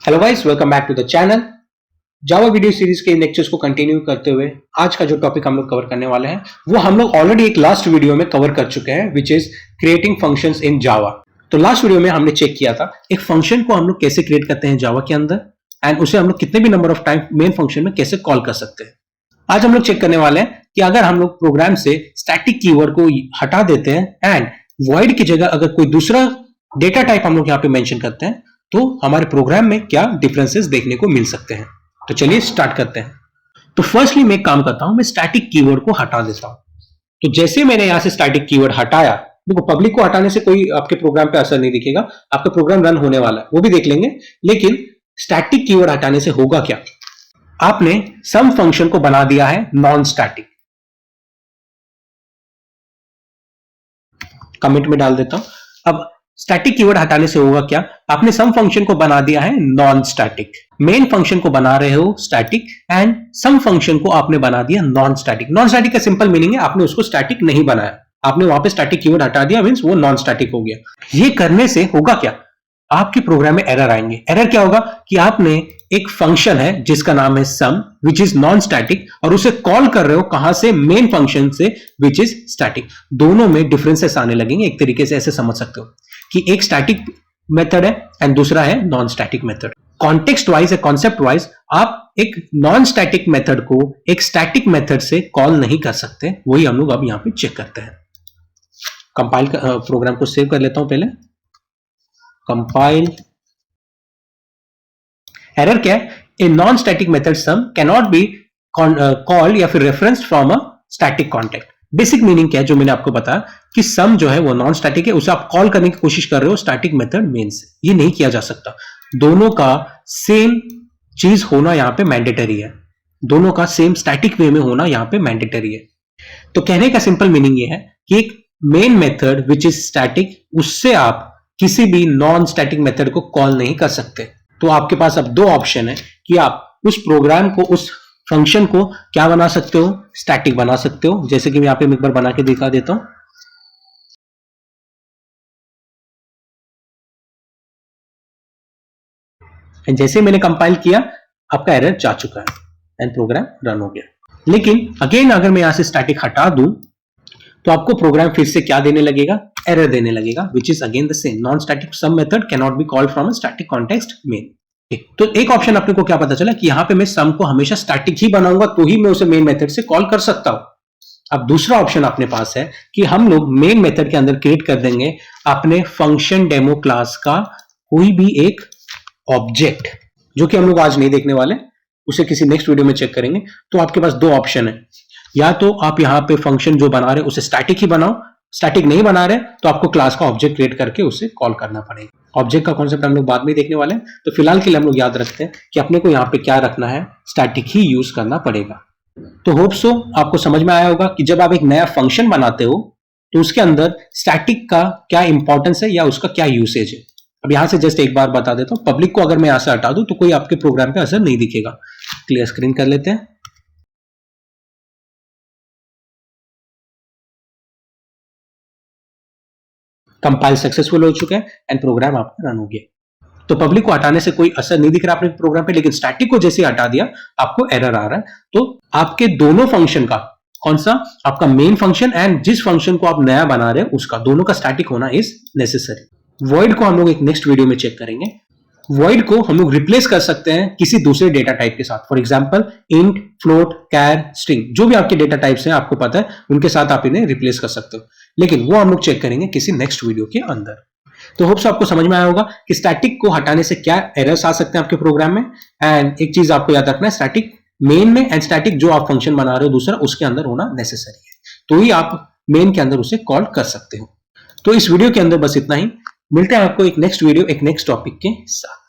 Hello guys, welcome back to the channel. Java video series के lectures को continue करते हुए आज का जो टॉपिक हम लोग कवर करने वाले हैं वो हम लोग ऑलरेडी एक लास्ट वीडियो में कवर कर चुके हैं, which is creating functions in Java. तो लास्ट वीडियो में हमने चेक किया था एक फंक्शन को हम लोग कैसे क्रिएट करते हैं जावा के अंदर, एंड उसे हम लोग कितने भी number of time main function में कैसे कॉल कर सकते हैं। आज हम लोग चेक करने वाले हैं कि अगर हम लोग प्रोग्राम से स्टैटिक कीवर्ड को हटा देते हैं एंड वॉइड की जगह अगर कोई दूसरा डेटा टाइप हम लोग यहाँ पे मेंशन करते हैं तो हमारे प्रोग्राम में क्या डिफरेंसेस देखने को मिल सकते हैं। तो चलिए स्टार्ट करते हैं। तो फर्स्टली मैं एक काम करता हूं, मैं स्टैटिक कीवर्ड को हटा देता हूं। तो जैसे मैंने यहां से स्टैटिक कीवर्ड हटाया, देखो पब्लिक को हटाने से कोई आपके प्रोग्राम पे असर नहीं दिखेगा, आपका प्रोग्राम रन होने वाला है वो भी देख लेंगे। लेकिन स्टैटिक कीवर्ड हटाने से होगा क्या, आपने सम फंक्शन को बना दिया है नॉन स्टैटिक। कमेंट में डाल देता हूं। अब स्टैटिक कीवर्ड हटाने से होगा क्या, आपने सम फंक्शन को बना दिया है नॉन स्टैटिक। मेन फंक्शन को बना रहे हो स्टैटिक एंड सम फंक्शन को आपने बना दिया नॉन स्टैटिक। नॉन स्टैटिक का सिंपल मीनिंग है आपने उसको स्टैटिक नहीं बनाया, आपने वहां पे स्टैटिक कीवर्ड हटा दिया, मींस वो नॉन स्टैटिक हो गया। ये करने से होगा क्या, आपके प्रोग्राम में एरर आएंगे। एरर क्या होगा कि आपने एक फंक्शन है जिसका नाम है सम विच इज नॉन स्टैटिक और उसे कॉल कर रहे हो कहां से, मेन फंक्शन से विच इज स्टैटिक। दोनों में डिफरेंसेस आने लगेंगे। एक तरीके से ऐसे समझ सकते हो कि एक स्टैटिक मेथड है एंड दूसरा है non static method. Context wise या कॉन्सेप्ट वाइज आप एक नॉन स्टैटिक मेथड को एक स्टैटिक मेथड से कॉल नहीं कर सकते। वही हम लोग अब यहां पे चेक करते हैं। कंपाइल प्रोग्राम को सेव कर लेता हूं पहले। कंपाइल। एरर क्या है, a non static method sum can not be called या फिर referenced from a static context. Basic meaning क्या है जो मैंने आपको बताया कि सम जो है वो नॉन स्टैटिक है, उसे आप कॉल करने की कोशिश कर रहे हो स्टैटिक मेथड मेन से। ये नहीं किया जा सकता। दोनों का सेम चीज होना यहां पे मैंडेटरी है, दोनों का सेम स्टैटिक वे में होना यहां पे मैंडेटरी है। तो कहने का सिंपल मीनिंग ये है कि एक main method which is static, उससे आप किसी भी नॉन स्टैटिक मेथड को कॉल नहीं कर सकते। तो आपके पास अब दो ऑप्शन है कि आप उस प्रोग्राम को, उस फंक्शन को क्या बना सकते हो, स्टैटिक बना सकते हो। जैसे कि मैं यहां पे एक बार बना के दिखा देता हूं। जैसे मैंने कंपाइल किया आपका एरर जा चुका है एंड प्रोग्राम रन हो गया। लेकिन अगेन अगर मैं यहां से स्टैटिक हटा दूं तो आपको प्रोग्राम फिर से क्या देने लगेगा, एरर देने लगेगा, which is again the same. Non static sum method can not be called from a static context main. तो एक ऑप्शन अपने को क्या पता चला कि यहां पे मैं सम को हमेशा स्टैटिक ही बनाऊंगा तो ही मैं उसे मेन मेथड से कॉल कर सकता हूं। अब दूसरा ऑप्शन अपने पास है कि हम लोग मेन मेथड के अंदर क्रिएट कर देंगे अपने फंक्शन डेमो क्लास का कोई भी एक ऑब्जेक्ट, जो कि हम लोग आज नहीं देखने वाले, उसे किसी नेक्स्ट वीडियो में चेक करेंगे। तो आपके पास दो ऑप्शन है, या तो आप यहां पे फंक्शन जो बना रहे उसे स्टैटिक ही बनाओ, स्टैटिक नहीं बना रहे तो आपको क्लास का ऑब्जेक्ट क्रिएट करके उसे कॉल करना पड़ेगा। ऑब्जेक्ट का कॉन्सेप्ट हम लोग बाद में देखने वाले हैं। तो फिलहाल के लिए हम लोग याद रखते हैं कि अपने को यहाँ पे क्या रखना है, स्टैटिक ही यूज करना पड़ेगा। तो होप सो आपको समझ में आया होगा कि जब आप एक नया फंक्शन बनाते हो तो उसके अंदर स्टैटिक का क्या इंपॉर्टेंस है या उसका क्या यूसेज है। अब यहां से जस्ट एक बार बता देता हूं, पब्लिक को अगर मैं यहां से हटा दूं तो कोई आपके प्रोग्राम पे असर नहीं दिखेगा। क्लियर स्क्रीन कर लेते हैं। कंपाइल सक्सेसफुल हो चुका है एंड प्रोग्राम आपका रन हो गया। तो पब्लिक को हटाने से कोई असर नहीं दिख रहा अपने प्रोग्राम पे, लेकिन स्टैटिक को जैसे हटा दिया आपको एरर आ रहा है। तो आपके दोनों फंक्शन का, कौन सा, आपका मेन फंक्शन एंड जिस फंक्शन को आप नया बना रहे हैं उसका, दोनों का स्टैटिक होना इज नेसेसरी। वॉइड को हम लोग एक नेक्स्ट वीडियो में चेक करेंगे। वॉइड को हम लोग रिप्लेस कर सकते हैं किसी दूसरे डेटा टाइप के साथ। For example int, float, char, string, जो भी आपके डेटा टाइप्स हैं आपको पता है, उनके साथ आप इन्हें रिप्लेस कर सकते हो। लेकिन वो हम लोग चेक करेंगे किसी नेक्स्ट वीडियो के अंदर। तो होप्स आपको समझ में आया होगा कि स्टैटिक को हटाने से क्या एरर्स आ सकते हैं आपके प्रोग्राम में। एंड एक चीज आपको याद रखना है, स्टैटिक मेन में एंड स्टैटिक जो आप फंक्शन बना रहे हो दूसरा, उसके अंदर होना नेसेसरी है, तो ही आप मेन के अंदर उसे कॉल कर सकते हो। तो इस वीडियो के अंदर बस इतना ही। मिलते हैं आपको एक नेक्स्ट वीडियो, एक नेक्स्ट टॉपिक के साथ।